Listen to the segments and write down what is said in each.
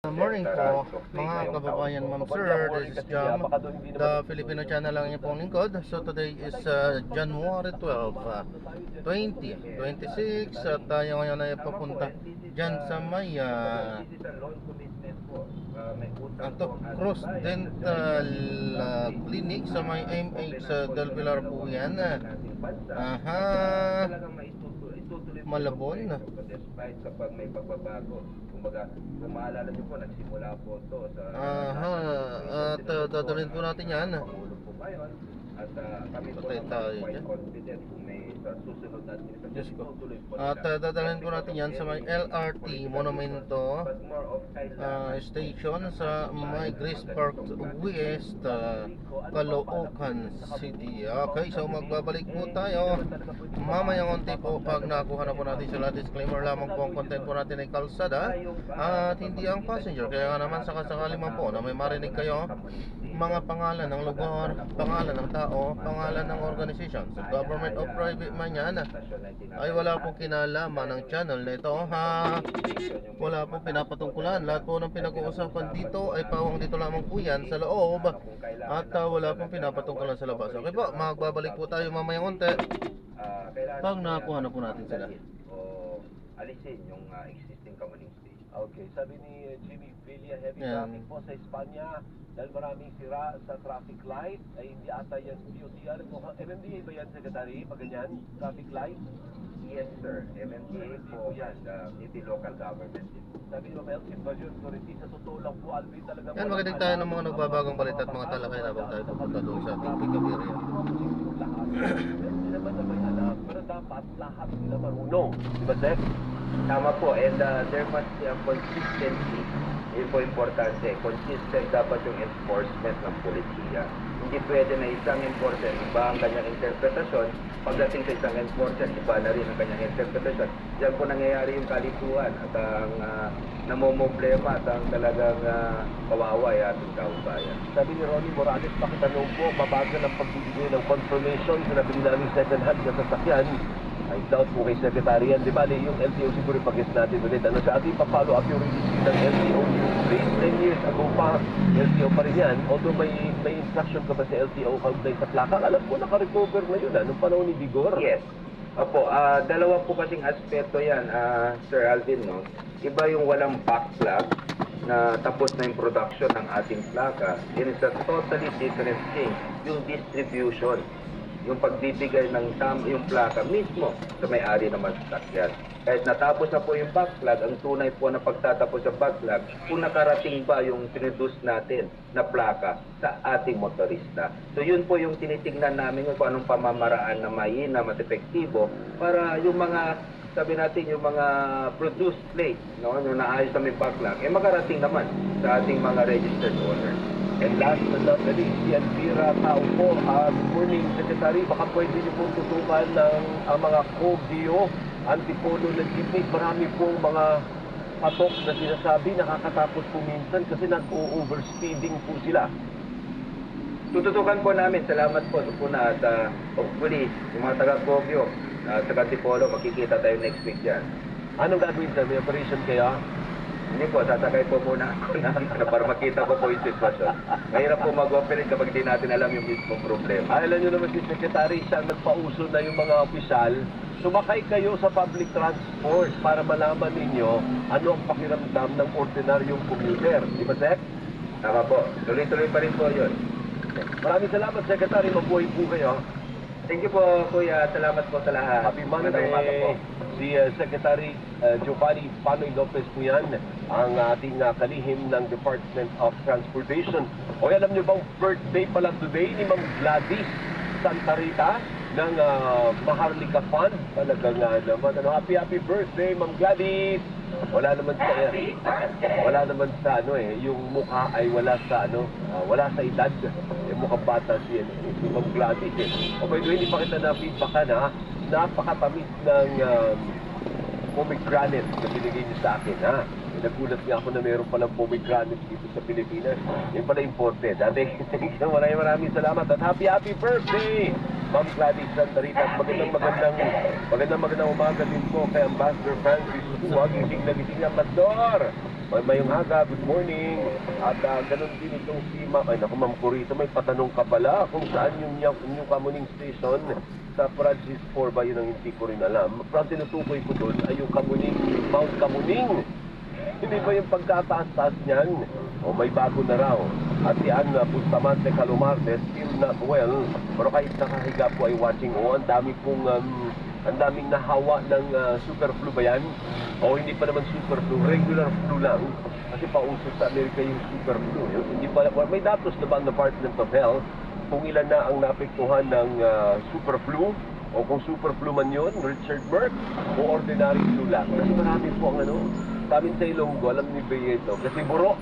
Morning po mga kababayan, ma'am sir. This is Jam, the Filipino channel lang niyo pong lingkod. So today is January 12, 2026 at tayo ngayon ay papunta dyan sa may Cross Dental Clinic sa may MH Del Pilar po yan. Malabon. Despite kapag may pagbabago, kumbaga, kung maalala nyo po, nagsimula po ito sa... At dadalhin po natin yan. Pangulo po ngayon. At kami po Patay tayo quite dyan. confident kung may susunod na Diyos ko. tuloy po At dadalhin po natin yan sa may LRT Monumento But more of kailangan station sa may Grace Park West, Caloocan City. Okay, so magbabalik po tayo mamayang konti po pag nakuha na po natin sila. Disclaimer lamang po, ang content po natin ay kalsada at hindi ang passenger. Kaya nga naman sakasakali man po na may marinig kayo mga pangalan ng lugar, pangalan ng tao, pangalan ng organization, so government o private man yan, ay wala pong kinalaman ng channel na ito, wala pong pinapatungkulan. Lahat po ng pinag-uusapan dito ay pawang dito lamang po yan sa loob at wala pong pinapatungkulan sa labas. Okay po, magbabalik po tayo mamayang konti pag nakuha na po natin sila. O alisin yung existing commuting station. Okay, sabi ni Jimmy Villa, heavy Yan. traffic po sa Espanya dahil maraming sira sa traffic light. Ay hindi ata yan DOTR. MMDA ba yan, Secretary? Pag ganyan, traffic light? Yes sir, MMDA po yan, iti local government. Sabi ni Ma'am Elsie Bajon, Authority, sa totoo lang po, Alvin, talaga... Yan, magaling tayo ng mga nagbabagong balita at mga talakay habang tayo pupunta doon sa ating pick-up area. Hindi naman na may alam, pero dapat lahat sila marunong. Di ba, Sec? Tama po, and there must be a consistency. Yun po importante. Consistent dapat yung enforcement ng polisiya. Hindi pwede na isang enforcer, iba ang kanyang interpretasyon. Pagdating sa isang enforcer, iba na rin ang kanyang interpretasyon. Diyan po nangyayari yung kalituan at ang namumblema at ang talagang kawawa ay ating kaubayan. Sabi ni Ronnie Morales, pakitanong po, mabagal ang pagbibigay ng confirmation sa nabili namin second hand na sasakyan. I doubt po kay Secretary yan. Di ba, yung LTO siguro pag-guess natin ulit. Ano sa ating pa-follow up yung release ng LTO. Based 10 years ago pa, LTO pa rin yan. Although may instruction ka ba sa LTO kaugnay sa plaka, alam ko naka-recover na yun nung panahon ni Vigor. Yes. Opo, dalawa po kasing aspeto yan, Sir Alvin, no? Iba yung walang backlog na tapos na yung production ng ating plaka. It is a totally different thing. Yung distribution, yung pagbibigay ng yung plaka mismo sa may-ari ng sasakyan. Kahit natapos na po yung backlog, ang tunay po na pagtatapos sa backlog, kung nakarating ba yung produce natin na plaka sa ating motorista. So yun po yung tinitingnan namin kung anong pamamaraan na mahina, mas epektibo para yung mga, sabi natin, yung mga produced plate, no, yung naayos na may backlog, makarating naman sa ating mga registered owners. And last but not the least, si Elvira Tao po, good morning, Secretary. Baka pwede niyo pong tutukan ng ang mga COGDO, Antipolo ng Jeepney. Marami pong mga patok na sinasabi, nakakatapos po minsan kasi nag-overspeeding po sila. Tututukan po namin. Salamat po na at hopefully yung mga taga-Cogyo at taga-Antipolo, makikita tayo next week yan. Anong gagawin sa may operation kaya? Hindi po, sasakay po muna ako na para makita ko po yung sitwasyon. Mahirap po mag-operate kapag di natin alam yung mismong problema. Alam nyo naman si Secretary, siya nagpauso na yung mga opisyal. Sumakay kayo sa public transport para malaman ninyo ano ang pakiramdam ng ordinaryong commuter. Di ba, Sec? Tama po. Tuloy-tuloy pa rin po yun. Maraming salamat, Secretary. Mabuhay po kayo. Thank you po, Kuya. Salamat po sa lahat. Happy Monday. Magandang umaga po. Si Secretary Giovanni Panoy Lopez po yan, ang ating kalihim ng Department of Transportation. O alam niyo bang birthday pala today ni Ma'am Gladys Santa Rita ng Maharlika Fund? Talagang naman, happy birthday, Ma'am Gladys! Wala naman sa yung mukha ay wala sa edad. Yung mukhang bata si Ma'am Gladys O by the way, hindi pa kita na feedback na napakatamis ng pomegranate na binigay niyo sa akin, ha? Nagulat nga ako na meron palang pomegranate dito sa Pilipinas. Yung pala imported. Maraming salamat at happy birthday, Ma'am Gladys Santa Rita. At magandang umaga din po kay Ambassador Francis Huwag. Gising na Pastor. Mayong aga, good morning. At ganun din itong si Ma'am, ay naku Ma'am Corito, may patanong ka pala kung saan yung Kamuning Station sa Francis 4 ba, yun ang hindi ko rin alam. Pero ang tinutukoy ko doon ay yung Kamuning, Mount Kamuning. Hindi ba yung pagkataas-taas niyan? O may bago na raw. At yan, Bustamante Calumartes, still not well. Pero kahit nakahiga po ay watching. O, ang daming nahawa ng super flu ba yan? O hindi pa naman super flu, regular flu lang. Kasi pauso sa Amerika yung super flu. Hindi pa, may datos na ba ang Department of Health kung ilan na ang naapektuhan ng super flu? O kung super flu man yun, Richard Burke, o ordinary flu lang. Kasi marami po ang sa amin sa Ilonggo, alam ni Bey ito, kasi buro.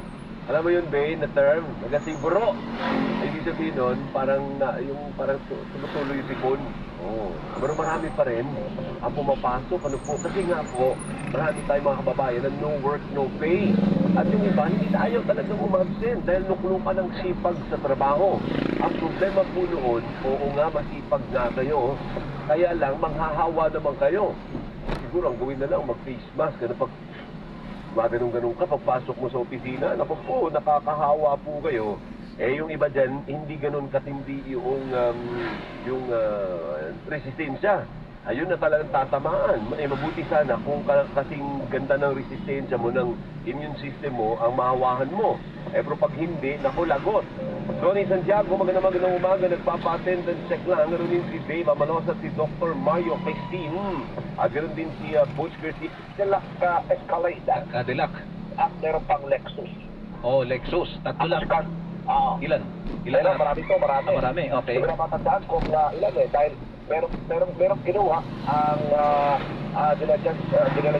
Alam mo yun, Bey, na term, kasi buro. Ibig sabihin nun, parang tumutuloy yung sipon. Oh. Pero marami pa rin ang pumapasok. Ano po? Kasi nga po, marami tayong mga kababayan na no work, no pay. At yung iba, hindi na ayaw talagang umabsent dahil nuklukan ng sipag sa trabaho. Ang problema po noon, oo nga, masipag nga kayo. Kaya lang, manghahawa naman kayo. Siguro ang gawin na lang, mag-face mask. Ano pag ganun ka, pagpasok mo sa opisina, naku po, nakakahawa po kayo. Eh, yung iba dyan, hindi ganun katindi yung resistensya. Ayun na talagang tatamaan. Eh, mabuti sana kung kasing ganda ng resistensya mo, ng immune system mo, ang mahawahan mo. Eh, pero pag hindi, naku, lagot. Ronnie Santiago, magandang umaga, nagpapa-attendance check lang. Ganoon din si Dave Amalos at si Dr. Mario Pestin. Ganoon din si Coach Gertie. Cadillac Escalade. Cadillac. At meron pang Lexus. Oh, Lexus. Tatlo lang. Ilan? Meron, marami to, marami. Marami, okay. Hindi ko na matandaan kung ilan dahil merong kinuha ang dinala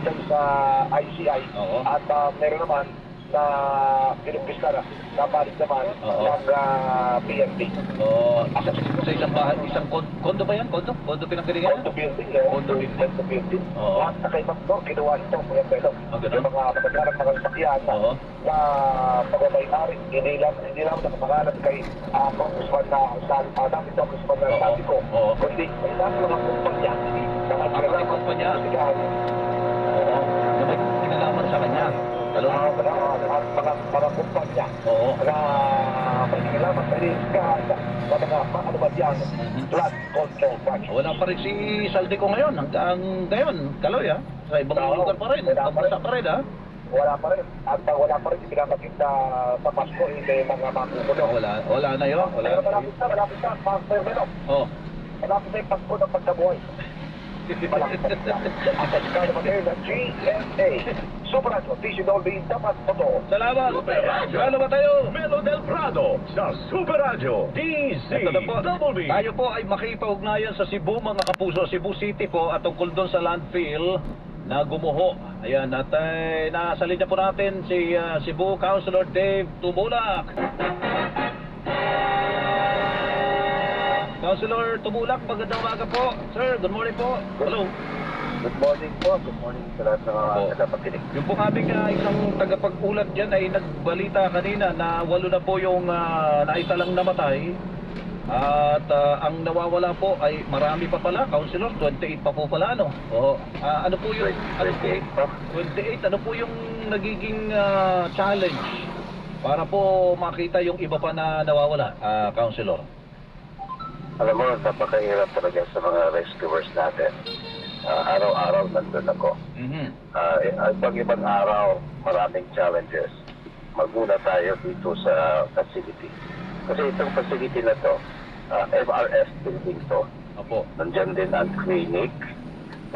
dyan sa ICI. Oo. At meron naman na pinumpis na palit naman ng PNP. Oh, sa isang bahay, isang kondo ba yan? Kondo? Kondo pinanggalingan? Condo building, Condo building. Oo. Lahat na kay Pastor, kinuha ito, Kuya Belo. Ganun? Yung mga matagalang mga sakyan Oo. na pagmamayari, hindi lang nakapangalan kay Congressman na dami Congressman na sabi ko, Oo. kundi may nato ng kumpanya na Ang kumpanya? Oo. Na may kinalaman sa kanya. Dalawa? mga kumpanya Oo. na may kinalaman sa listahan sa mga ano ba yan, flood control project. Wala pa rin si Saldico ngayon. Hanggang ngayon, Kaloy ha? Sa ibang lugar pa rin. Kamusta pa rin ha? Wala pa rin. At wala pa rin pinapagit sa Pasko, hindi mga makukulo. Wala na yun. Wala. Pero malapit na, Pastor Beno. Oh. Malapit na yung Pasko ng pagkabuhay. Malapit na. At sa ikaw naman ngayon ng GMA. Super Radio, DCWB, dapat totoo. Salamat. Ano ba tayo? Melo del Prado sa Super Radio Ito na po. DCWB. Tayo po ay makipag-ugnayan sa Cebu, mga kapuso, Cebu City po, at tungkol doon sa landfill na gumuho. Ayan, at nasa linya po natin si Cebu Councilor Dave Tumulak. Councilor Tumulak, magandang umaga po. Sir, good morning po. Hello. Good morning po. Good morning sa lahat ng mga tagapakinig. Yung po aming isang tagapag-ulat dyan ay nagbalita kanina na 8 na po yung naitalang namatay. At ang nawawala po ay marami pa pala, Councilor, 28 pa po pala, no? Oo. Ano po yung 28? Ano po yung nagiging challenge para po makita yung iba pa na nawawala, Councilor? Alam mo, napakahirap talaga sa mga rescuers natin. Araw-araw nandun ako. Pag ibang araw, maraming challenges. Magmuna tayo dito sa facility. Kasi itong facility na to, MRF building to. Opo. Nandyan din ang clinic,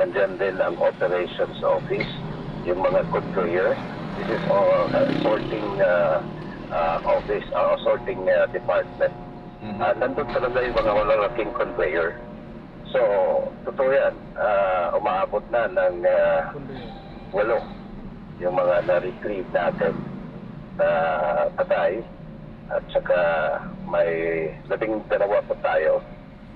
nandyan din ang operations office, yung mga conveyor. This is all sorting office, sorting department. Nandun talaga yung mga malalaking conveyor. So, totoo yan, umaabot na ng 8 yung mga na-retrieve natin na patay. At saka may 12 pa tayo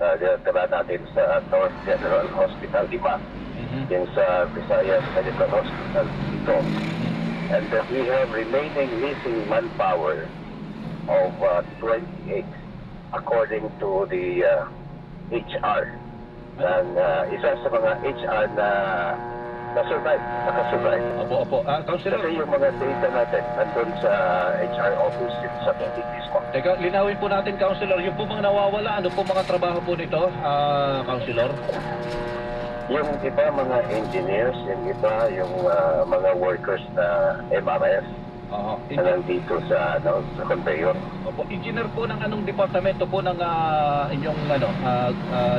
na dinatala natin sa North General Hospital 5, yung sa Visayas Medical Hospital dito. And we have remaining missing manpower of 28 according to the HR. And isa sa mga HR na na-survive, nakasurvive. Opo. Councilor, Kasi yung mga data natin nandun sa HR office sa Philippines mismo. teka, linawin po natin, Councilor, yung po mga nawawala, ano po mga trabaho po nito, Councilor? Yung iba mga engineers, yung iba yung mga workers na MRS Oo. na nandito sa conveyor. Opo, engineer po ng anong departamento po ng inyong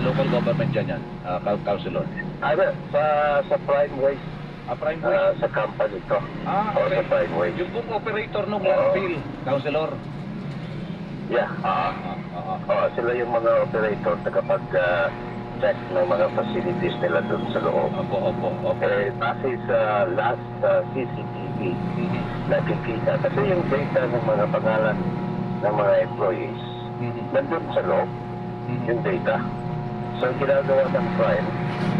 local government dyan yan, Councilor? Ano, sa Prime Waste, Prime Waste. sa company to. O Okay. sa Prime Waste. Yung pong operator ng landfill, Councilor. Yeah, sila yung mga operator na kapag check ng mga facilities nila doon sa loob. Opo. Eh, base sa last CCTV, Mhm. nakikita. Kasi yung data ng mga pangalan ng mga employees, Mhm. nandun sa loob, Mhm. yung data. So, ginagawa ng crime,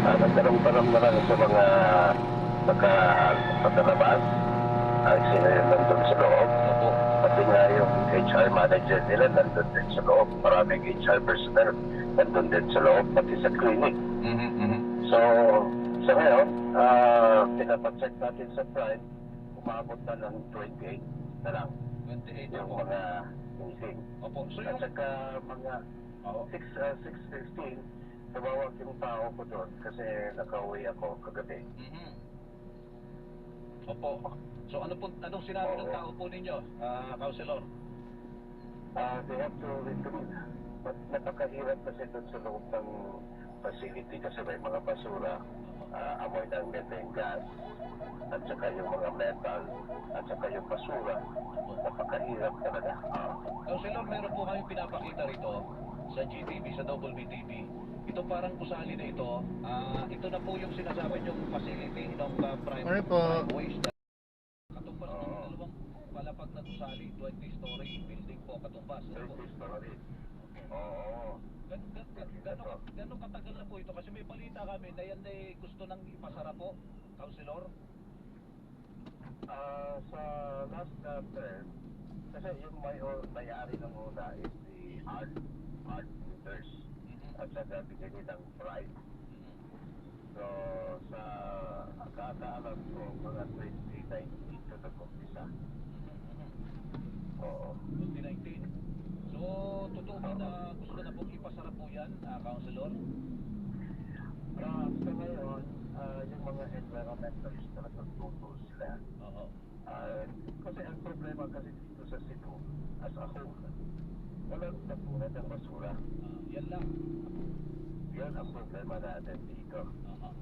nagkaroon na lang sa mga pagkalabas, sino yung nandun sa loob. Opo. Pati nga yung HR manager nila nandun din sa loob. Maraming HR personnel nandun din sa loob, pati sa clinic. Mhm. So, sa ngayon, pinapacheck natin sa Prime, umabot na ng 28 na lang 28 yung po. mga missing. Opo. So At yung... saka mga Oo. 6:15, tumawag yung tao ko doon kasi nakauwi ako kagabi. Mhm. Opo. So anong sinabi ng tao po ninyo, Councilor? They have to retrieve. But napakahirap kasi doon sa loob ng facility kasi may mga basura, amoy ng methane gas, at saka yung mga metal, at saka yung basura. Napakahirap talaga. Councilor, meron po kami pinapakita rito sa GTV, sa Double BTV. Ito parang gusali na ito. Ito na po yung sinasabi yung facility ng Prime Ano po? Waste. Katumbas ng dalawang palapag na gusali, 20-story building po katumbas. Ano po? Oo. Gano'ng katagal na po ito? Kasi may balita kami na yan ay gusto nang ipasara po, Councilor. Sa last term, kasi yung may-ari ng una is the art builders at saka bigyan ng Pride. So, sa kakaalam ko, mga 2019 ito nag-umpisa. Oo. 2019. So, totoo ba na gusto na pong ipasara po yan, Councilor? Sa ngayon, yung mga environmentalist na nagtuturo sila. Oo. Kasi ang problema kasi dito sa Cebu, as a whole, walang tapunan ng basura. Yan lang. Yan ang problema natin dito.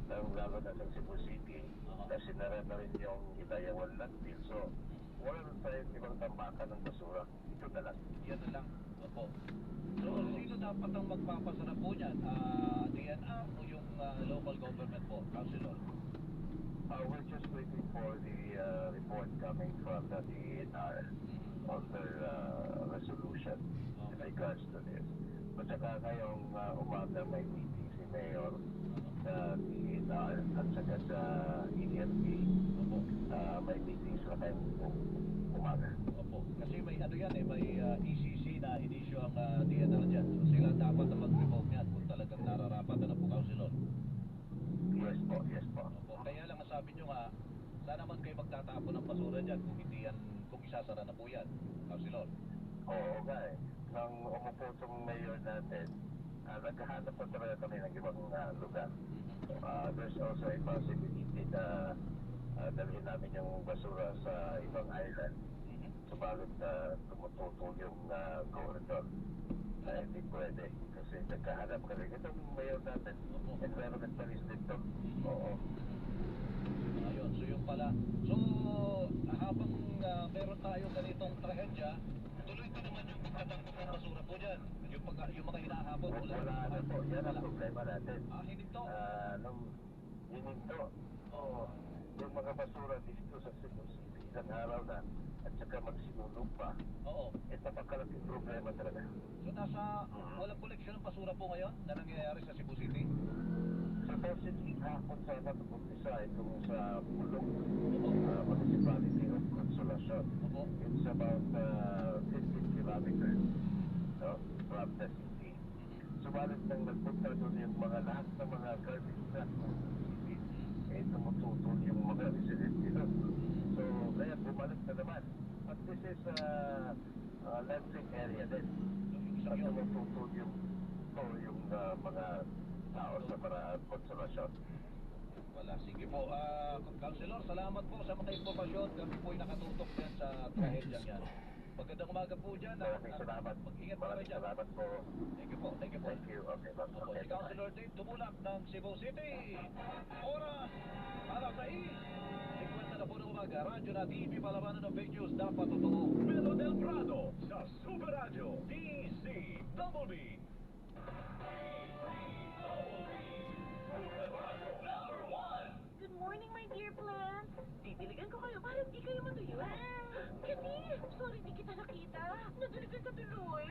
Lalo na sa Cebu City, kasi sinara na rin yung Ilayawan landfill. So, wala na tayong ibang tambakan ng basura. Ito na lang. Yan na lang. Opo. So, sino dapat ang magpapasara po niyan? DNR o yung local government po, Councilor? We're just waiting for the report coming from the DNR on their resolution in regards to this. At saka ngayong umaga may meeting si Mayor sa DNR at saka sa ENP. Opo. May meeting sila ngayong umaga. Opo. Kasi may ano yan eh, may ECC na inisyo ang DNR dyan. So, sila dapat na mag-revoke yan kung talagang nararapat na po, Councilor. Yes po, yes po. Opo. Kaya lang ang sabi nyo nga, saan naman kayo magtatapon ng basura dyan kung hindi yan, kung isasara na po yan, Councilor? Oo nga eh. Nang umupo itong mayor natin, naghahanap pa talaga kami ng ibang lugar. There's also a possibility na dalhin namin yung basura sa ibang island. Subalit tumututol yung governor na hindi pwede kasi nagkahanap kami. Itong mayor natin, environmentalist dito. Oo. Ayun, so yung pala. So, habang meron tayo ganitong trahedya, tuloy pa naman yung pagtatapon ng basura po dyan. Yung mga hinahabol. Wala na po. Yan ang problema natin. Hininto. Nung hininto, yung mga basura dito sa Cebu City, ilang araw na, at saka magsinulog pa, Oo. napakalaking problema talaga. So, walang koleksyon ng basura po ngayon na nangyayari sa Cebu City? Supposedly, kahapon sana mag-umpisa itong sa Pulong, Municipality of Consolacion. Opo. It's about 15 kilometers from the city. Subalit nang nagpunta doon yung mga lahat ng mga garbage truck ng city, tumututol yung mga residente doon. So, kaya bumalik na naman. At this is landfill area din. At tumututol yung mga tao sa mga konservasyon. Wala, sige po. Councilor, salamat po sa mga impormasyon. Kami po'y nakatutok dyan sa trahedyang yan. Magandang umaga po dyan. Maraming salamat. Mag-ingat po kayo Maraming dyan. salamat po. Thank you po, thank you po. Thank you. Okay, ma'am. Opo, Okay, si Councilor Dave Tumulak ng Cebu City. Oras para sa 50 na po ng umaga. Radyo na TV Palabanan ng fake news dapat totoo. Melo del Prado sa Super Radio DCWB. Good morning, my dear plants. Didiligan ko kayo para hindi kayo matuyo. Kasi, sorry di kita nakita. Nadiligan ka tuloy.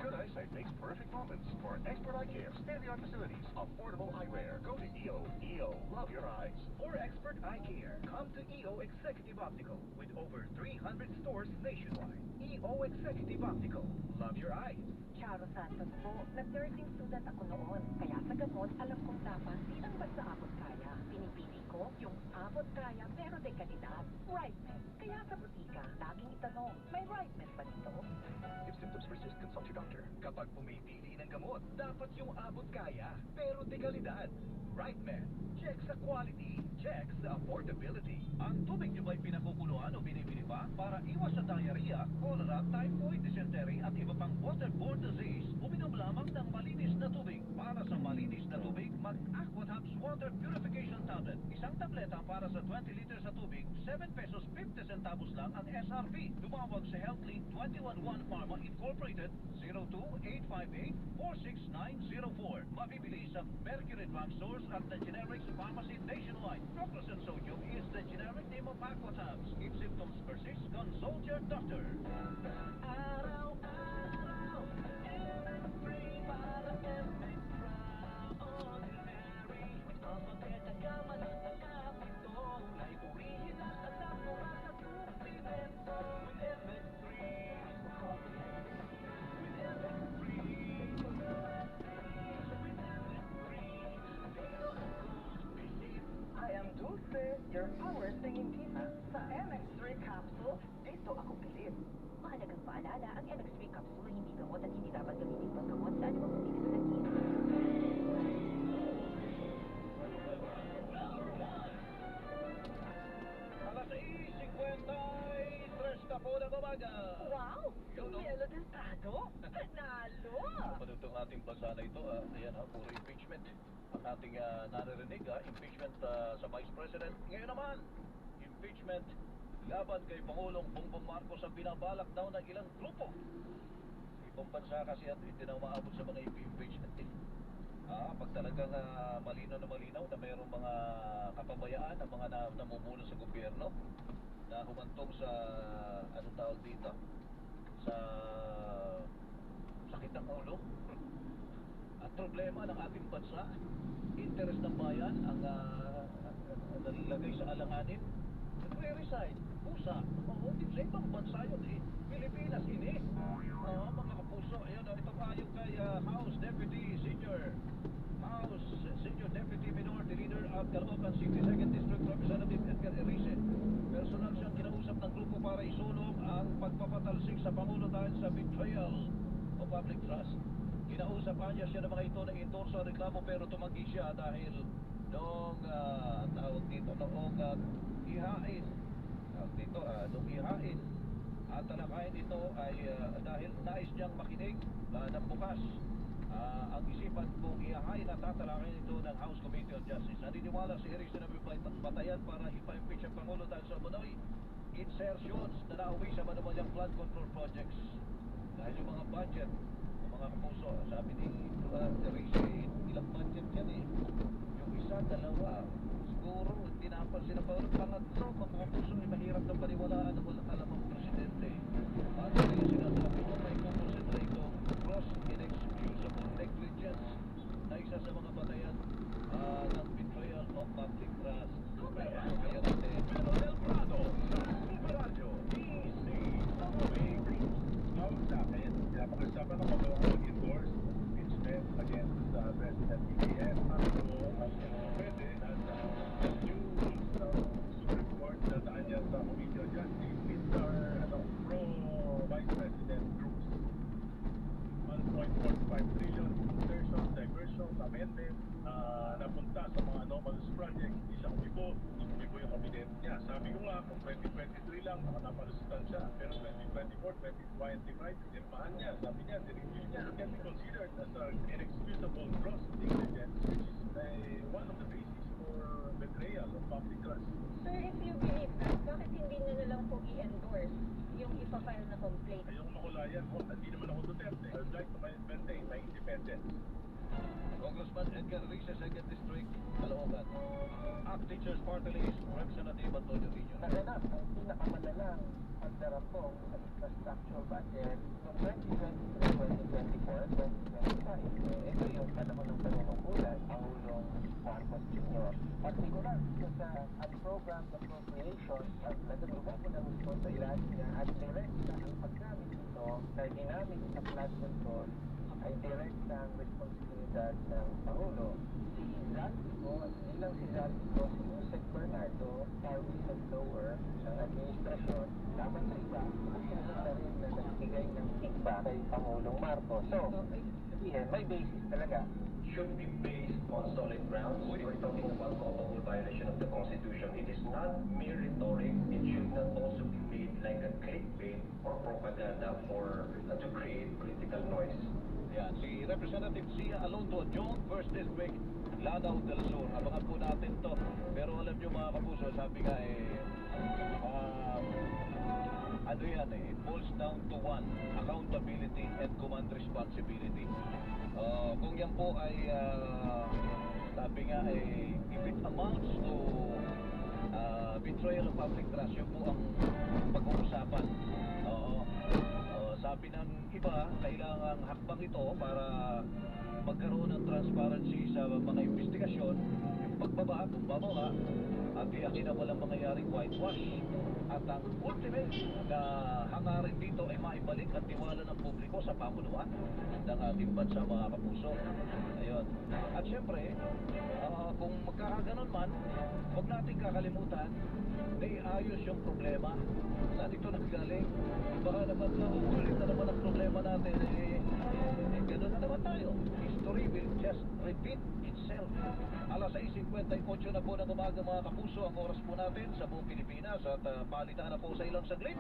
Good eyesight makes perfect moments for expert eye care, state-of-the-art facilities, affordable eyewear. Go to EO. EO, love your eyes. For expert eye care, come to EO Executive Optical with over 300 stores nationwide. EO Executive Optical, love your eyes. Charo Santos po. Nag-nursing student ako noon. Kaya sa gamot, alam kong dapat di lang basta abot kaya. Pinipili ko yung abot kaya pero de kalidad. Rightmed. Kaya sa butika, laging itanong, may Rightmed ba dito? If symptoms persist, consult your doctor. Kapag pumipili ng gamot, dapat yung abot kaya, pero de kalidad. Rightmed. Check sa quality, check sa affordability. Ang tubig niyo ba'y pinakukuluan o binibili pa para iwas sa diarrhea, cholera, typhoid, dysentery at iba pang waterborne disease? Uminom lamang ng malinis na tubig. Para sa malinis na tubig, mag-Aquatabs Water Purification Tablet. Isang tableta para sa 20 liters sa tubig, 7 pesos 50 centavos lang ang SRP. Tumawag sa HealthLink 211 Pharma Incorporated 02-858-46904. Mabibili sa Mercury Drug Stores at the generics pharmacy nationwide. Proclasen Sodium is the generic name of Aquatabs. If symptoms persist, consult your doctor. Araw-araw, MX3 para extraordinary. Magpapakita ka man ang nakapito. Ay original at mura sa suplimento. With MX3. With MX3. I am Dulce, your power singing tita. Sa MX3 capsule, dito ako bilib. Mahalagang paalala, ang MX3 capsule ay hindi gamot at hindi dapat gamitin pang gamot sa anumang uri ng sakit. Alas 6:53 na po ng umaga. Wow! Yun, no? Melo del Prado? Nalo! Panutong ating bansa na ito, ayan puro impeachment. Ang ating naririnig, impeachment sa Vice President. Ngayon naman, impeachment laban kay Pangulong Bongbong Marcos ang binabalak daw ng ilang grupo. Ibang bansa kasi at hindi na umaabot sa mga impeachment. Pag talagang malinaw na mayroong mga kapabayaan ang mga namumuno sa gobyerno na humantong sa anong tawag dito sa sakit ng ulo at problema ng ating bansa, interes ng bayan ang nalilagay sa alanganin, nagre-resign, pusa. Hindi sa ibang bansa yun Pilipinas ini. Mga kapuso, ayun, ito payo kay House Senior Deputy Minority Leader at Caloocan City 2nd District Representative Edgar Erice. Personal siyang kinausap ng grupo para isulong ang pagpapatalsik sa Pangulo dahil sa betrayal of public trust. Kinausap niya siya ng mga ito na endorso ang reklamo pero tumanggi siya dahil noong ihain at talakayin ito ay dahil nais niyang makinig ng bukas ang isipan kung ihain at tatalakayin ito ng House Committee on Justice. Naniniwala si Eric na may batayan para ipa-impeach ang Pangulo dahil sa Manoy insertions na nauwi sa manumalyang flood control projects dahil yung mga budget mga kapuso, sabi ni Erice, ilang budget yan yung isa, dalawa siguro, hindi napansin na parang pangatlo, mga kapuso ay mahirap na paniwalaan ng walang alam ang presidente at yung sinasabi mo may kukonsentrate kong gross inexcusable negligence na isa sa mga batayan ng betrayal of public trust. Kaya natin Melo del Prado sa Super Radio DCWB. Sa akin, napag-usapan ako daw ang endorse impeachment against President PBM. Pwede at due tutuloy po yung kabinet niya. Sabi ko nga, kung 2023 lang, baka napalusutan siya. Pero 2024, 2025, tinirmahan niya. Sabi niya, direview niya. It can be considered as an inexcusable gross negligence, which is one of the basis for betrayal of public trust. Sir, if you believe that, bakit hindi nyo na lang po i-endorse yung ipafile na complaint? Ayoko makulayan kung hindi naman ako Duterte. I would like to maintain my independence. Congressman Edgar Risa, 2nd District, Caloocan. ACT Teachers Party List, Representative Antonio Villo. Naganap ang pinakamalalang pagdarapong sa infrastructure budget noong 2023, 2024, 2025. Ito yung panahon ng panunungkulan, Pangulong Marcos Jr. Partikular sa unprogrammed appropriation at nagatubo ko ng responsibilidad at direkta ang paggamit nito na ginamit sa flood control ay direkta ang responsibilidad ng Pangulo. Si Zaldico, hindi lang si Zaldico, si Joseph Bernardo, our whistleblower ng administrasyon, dapat sa iba, kasi na rin na nagbigay ng feedback kay Pangulong Marcos. So, sabihin, may basis talaga. Should be based on solid grounds. We're talking about culpable violation of the Constitution. It is not mere rhetoric. It should not also be made like a clickbait or propaganda to create political noise. Yan, si Representative Sia Alonso, John, 1st District, Lanao del Sur. Abangan po natin to. Pero alam nyo mga kapuso, sabi nga ano yan it boils down to one, accountability and command responsibility. Kung yan po ay, sabi nga if it amounts to betrayal of public trust, yun po ang pag-uusapan. Sabi ng iba, kailangang hakbang ito para magkaroon ng transparency sa mga investigasyon, yung pagbaba, pagbababa, at tiyakin na walang mangyayaring whitewash. At ang ultimate na hangarin dito ay maibalik ang tiwala ng publiko sa pamunuan ng ating bansa, mga kapuso. Ayun. At syempre, kung magkakaganon man, huwag natin kakalimutan na iayos yung problema. Saan ito naggaling? Baka naman ulit na naman ang problema natin, gano'n na naman tayo. History will just repeat itself. Alas 6:58 na po ng umaga, mga kapuso, ang oras po natin sa buong Pilipinas at palitan na po sa ilang saglit.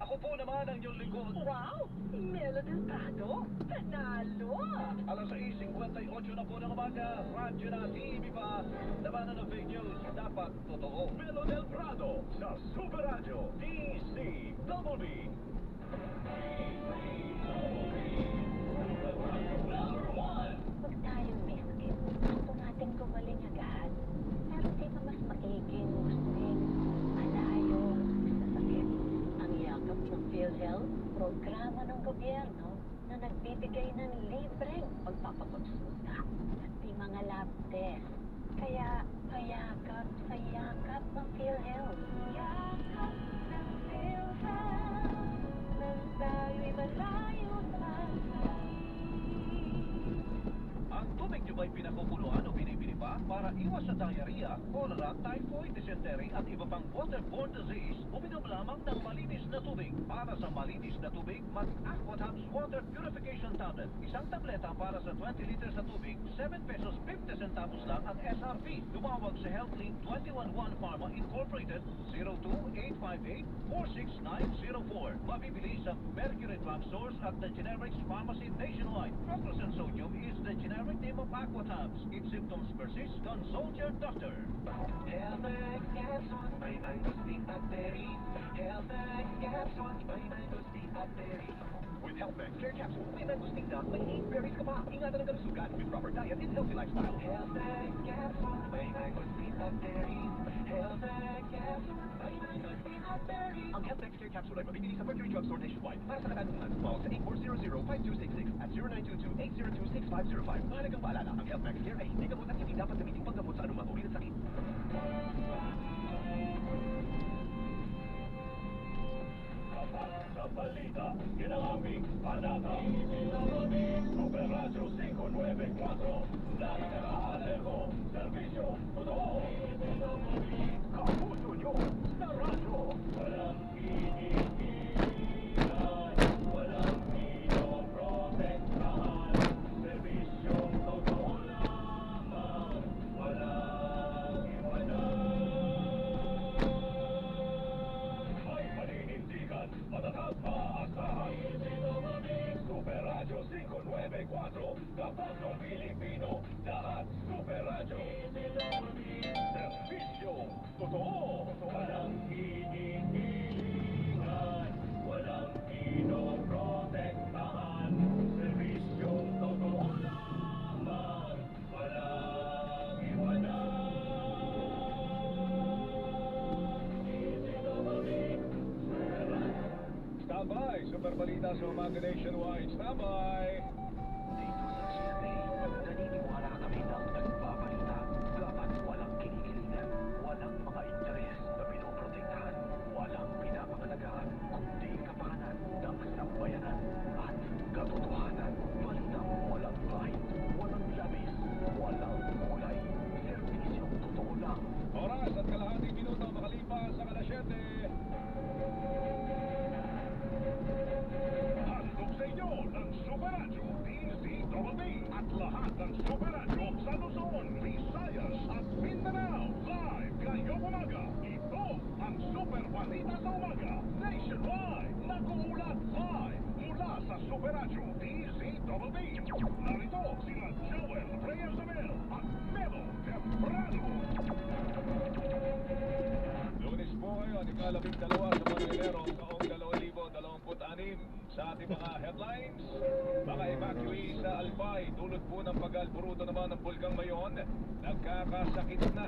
Ako po naman ang iyong lingkod. Wow! Melo del Prado! Panalo! Alas 6:58 na po ng umaga, radyo na TV pa, labanan ng fake news, dapat totoo. Melo del Prado sa Super Radio DCWB. Huwag tayong miskin. Gusto natin gumaling agad. Pero di ba mas maiging gustuin malayo sa sakit? Ang yakap ng PhilHealth, programa ng gobyerno na nagbibigay ng libreng pagpapakonsulta at di mga lab test. Kaya payakap sa yakap ng PhilHealth. Yakap ng PhilHealth nang tayo'y malayo na. Ang tubig nyo ba'y pinakukuluan o binibili pa para iwas sa diarrhea, cholera, typhoid, dysentery at iba pang waterborne disease? Uminom lamang ng malinis na tubig. Para sa malinis na tubig, mag-Aquatabs Water Purification Tablet. Isang tableta para sa 20 liters na tubig, 7 pesos 50 centavos lang ang SRP. Tumawag sa HealthLink 211 Pharma Incorporated 02858-46904. Mabibili sa Mercury Drugstores at the Generics Pharmacy nationwide. Proclus Sodium is the generic name of Aquatabs. If symptoms persist, consult your doctor. Helmex Capsules by Mangosteen Battery. Helmex Capsules by Mangosteen Battery. With Healthmax Care Capsule, may mangosteen na, may 8 berries ka pa. Ingatan ang kalusugan with proper diet and healthy lifestyle. Helmex Capsules by Mangosteen Battery. Helmex Capsules by Mangosteen Battery. Ang Healthmax Care Capsule ay mabibili sa Mercury Drugstore nationwide. Para sa katanungan, tawag sa 8400-5266 at 0922-802-6505. Mahalagang paalala, ang Healthmax Care ay hindi gamot at hindi dapat gamitin panggamot sa anumang uri ng sakit. Sa balita, yan ang aming panata. Super Radio 594, nakakaaleko, serbisyo, totoo. Kapuso nyo sa radyo. Walang iniilan, walang pinoprotektahan. Serbisyong totoo lamang, walang iwanan. Maasahan. Super Radio 594. Kapag ng Pilipino, lahat Super Radio. Servisyo. Totoo. Walang hinihingan. Walang pinoprotektahan. Servisyo. Totoo lamang. Walang iwanan. Standby! Super balita sa umaga nationwide. Standby! Dito sa GMA, naniniwala kami ng nagbabalita. Dapat walang kinikilingan, walang mga interes na pinoprotektahan, walang pinapangalagaan, kundi kapakanan ng sambayanan at katotohanan. Balitang walang bahid, walang labis, walang kulay. Serbisyong totoo lang. Oras at kalahating minuto makalipas sa alas 7. Handog sa inyo ng Super Radio, DZWB at lahat ng Super Radio sa Luzon, Visayas at Mindanao. Live ngayong umaga. Ito ang Super Balita sa Umaga. Nationwide, nag-uulat live mula sa Super Radio, DZWB. Narito sila Joel Reyes-Abel at Melo Temprano. Lunes po ngayon, ika-12 sa Enero taong 2026. Sa ating mga headlines, mga evacuees sa Albay, dulot po ng pag-alburuto naman ng Bulkang Mayon, nagkakasakit na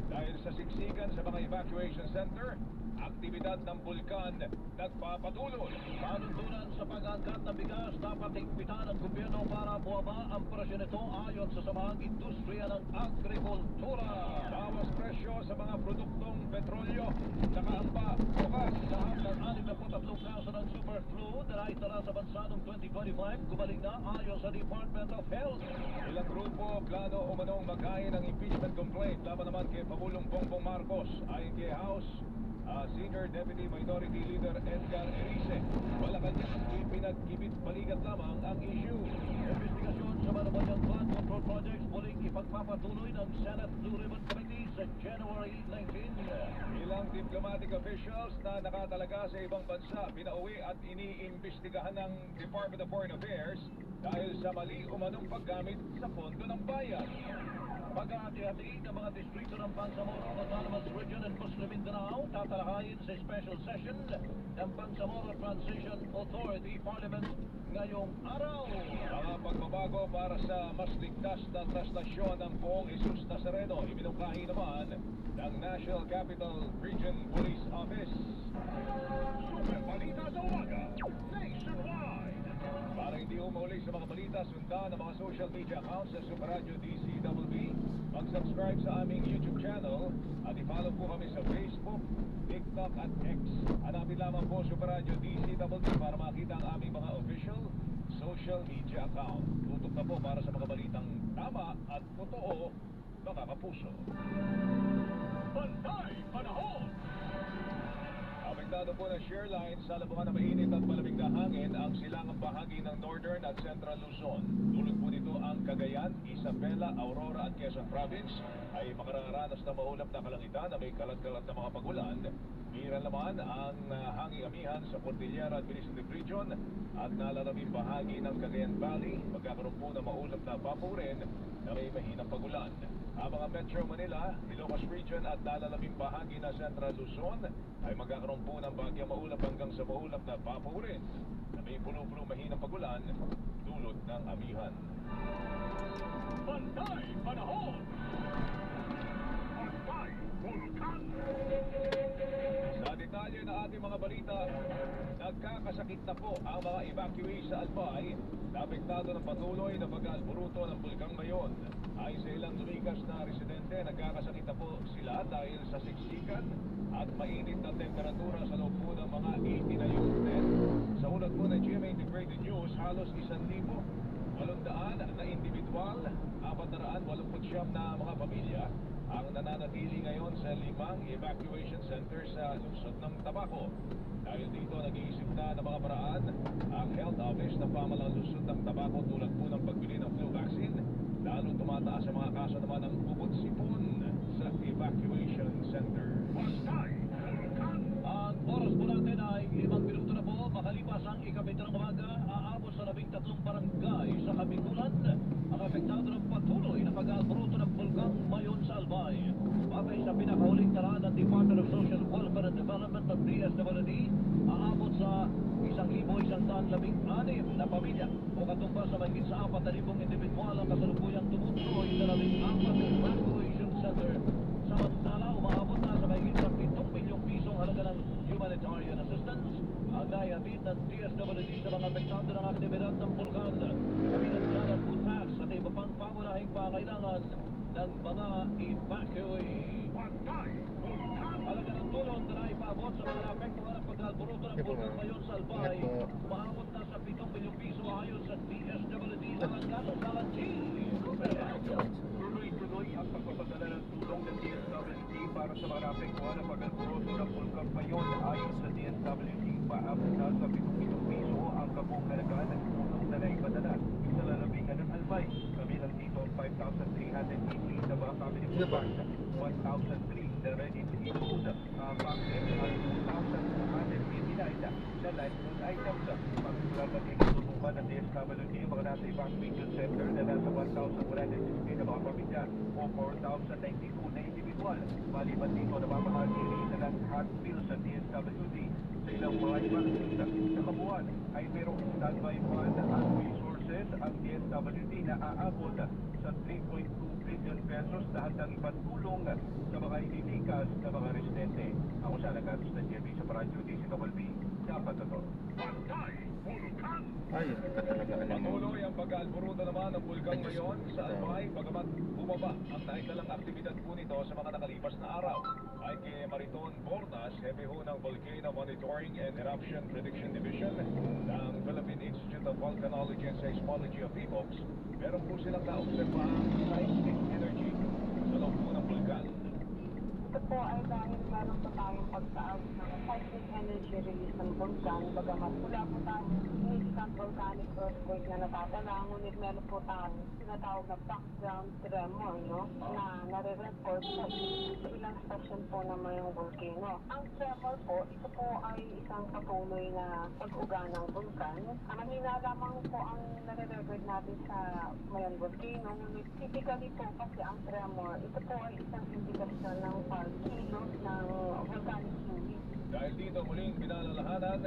dahil sa siksikan sa mga evacuation center. Aktibidad ng bulkan nagpapatuloy. Panuntunan sa pag-angkat ng bigas, dapat higpitan ng gobyerno para buwaba ang presyo nito ayon sa samahang industriya ng agrikultura. Bawas presyo sa mga produktong petrolyo, nakaamba bukas Lahat ng 63 kaso ng superflu na naitala sa bansa noong 2025, gumaling na ayon sa Department of Health. Ilang grupo plano umanong maghain ng impeachment complaint laban naman kay Pangulong Bongbong Marcos ayon kay House Senior Deputy Minority Leader Edgar Erice. Malacanang ipinagkibit balikat lamang ang issue. Investigasyon sa Malacanang flood control projects muling ipagpapatuloy ng Senate Blue Ribbon Committee sa January 19. Ilang diplomatic officials na nakatalaga sa ibang bansa pinauwi at iniimbestigahan ng Department of Foreign Affairs dahil sa mali umanong paggamit sa pondo ng bayan. Pag-aati-hati ng mga distrito ng Bangsamoro, Autonomous Region and Muslim Mindanao tatalakayin sa special session ng Bangsamoro Transition Authority Parliament ngayong araw. Mga pagbabago para sa mas ligtas na traslasyon ng Poong Jesus Nazareno iminungkahi naman ng National Capital Region Police Office. Super Balita sa Umaga, Nationwide. Para hindi umuli sa mga balita, sundan ang mga social media accounts sa Super Radio DZWB. Mag-subscribe sa aming YouTube channel at i-follow po kami sa Facebook, TikTok at X. Hanapin lamang po Super Radio DZWB para makita ang aming mga official social media account. Tutok na po para sa mga balitang tama at totoo, nakakapuso. Bantay Panahon. Apektado po ng share line sa labuhan na mainit at malamig na hangin ang silangang bahagi ng Northern at Central Luzon. Dulot po nito ang Cagayan, Isabela, Aurora at Quezon Province ay makararanas na maulap na kalangitan na may kalat-kalat na mga pagulan. Bihira naman ang hanging amihan sa Cordillera Administrative Region at nalalaming bahagi ng Cagayan Valley. Magkakaroon po na maulap na papurin na may mahinang pagulan. Ang mga Metro Manila, Ilocos Region at nalalaming bahagi ng Central Luzon ay magkakaroon po ng bagyang maulap hanggang sa maulap na papurin na may puno-puno mahinang pagulan dulot ng amihan. Bantay Panahon. Bantay Bulkan. Sa detalye na ating mga balita, nagkakasakit na po ang mga evacuees sa Albay na apektado ng patuloy na pag-alburuto ng Bulkang Mayon. Ayon sa ilang lumikas na residente, nagkakasakit na po sila dahil sa siksikan at mainit na temperatura sa loob po ng mga 80 na unit. Sa ulat po ng GMA Integrated News, halos 1,800 na individual, 489 na mga pamilya ang nananatili ngayon sa 5 evacuation center sa lungsod ng Tabaco. Dahil dito, nag-iisip na ng mga paraan ang health office ng pamalang lungsod ng Tabaco tulad po ng pagbili ng flu vaccine, lalo tumataas ang mga kaso naman ng bukod-sipon sa evacuation center. Bantay Bulkan. Ang oras po natin ay 5 minuto na po, makalipas 13 barangay sa Kabigulan ang apektado ng patuloy na pag-aalboroto ng bulkang Mayon sa Albay. Batay sa pinakahuling talaan ng Department of Social Welfare and Development ng DSWD, aabot sa 1,116 na pamilya o katumbas sa mahigit sa 4,000 individual ang kasalukuyang tumutuloy sa 14 evacuation center. Samantala, umaabot na sa mahigit sa 7 milyong pisong halaga ng humanitarian assistance ang naihatid ng DSWD sa mga apektado ng aktibidad ng bulkan. Kabilang dyan ang food packs at iba pang pangunahing pangailangan ng mga evacuee. Halaga ng tulong na naipaabot sa mga naapektuhan ng pag-alburuto ng bulkan ngayon sa Albay, umaabot na sa 7 milyong piso ayon sa DSWD Alangalo Salanchi. Tuloy-tuloy ang pagpapadala ng tulong ng DSWD para sa mga naapektuhan ng pag-alburuto ng bulkan Mayon. Ayon sa DSWD, paabot na sa 7 milyong piso ang kabuong halaga ng tulong na naipadala sa lalawigan ng Albay. Kabilang dito 5,380 sa mga family members, 1,003 na ready-to-eat food packets at 2,289 na livelihood items. Pagkulang na tinutulungan ng DSWD ang mga nasa evacuation center na nasa 1,116 na mga pamilya o 4,092 na individual. Maliban dito, namamahagi rin na ng hot meals sa DSWD sa ilang mga evacuation. Sa kabuuan ay mayroong standby fund at resources ang DSWD na aabot sa 3.2 billion pesos na handang ipatulong sa mga inilikas na mga residente. Ako sa nagatos na Jerry sa Paradyo DC Kabalbi. Dapat ito. Ay, kita talaga alam mo. Patuloy ang pag-aalburuto naman ng bulkang Mayon sa Albay, bagamat bumaba ang naitalang aktibidad po nito sa mga nakalipas na araw. Ay kay Mariton Bordas, hepe ho ng Volcano Monitoring and Eruption Prediction Division ng Philippine Institute of Volcanology and Seismology of PHIVOLCS, meron po silang naobserbahang seismic energy sa loob po ng bulkan. Ito po ay dahil meron po tayong pagtaas ng seismic energy release ng bulkan, bagamat wala po tayong significant volcanic earthquake na natatala, ngunit meron po tayong tinatawag na background tremor, no? Na nare-report sa ilang station po na mayong volcano. Ang tremor po, ito po ay isang patuloy na pag-uga ng bulkan. Mahina lamang po ang nare-record natin sa mayong volcano, ngunit typically po kasi ang tremor, ito po ay isang indikasyon ng pagkilos ng volcanic fluid. Dahil dito muling binalalahanan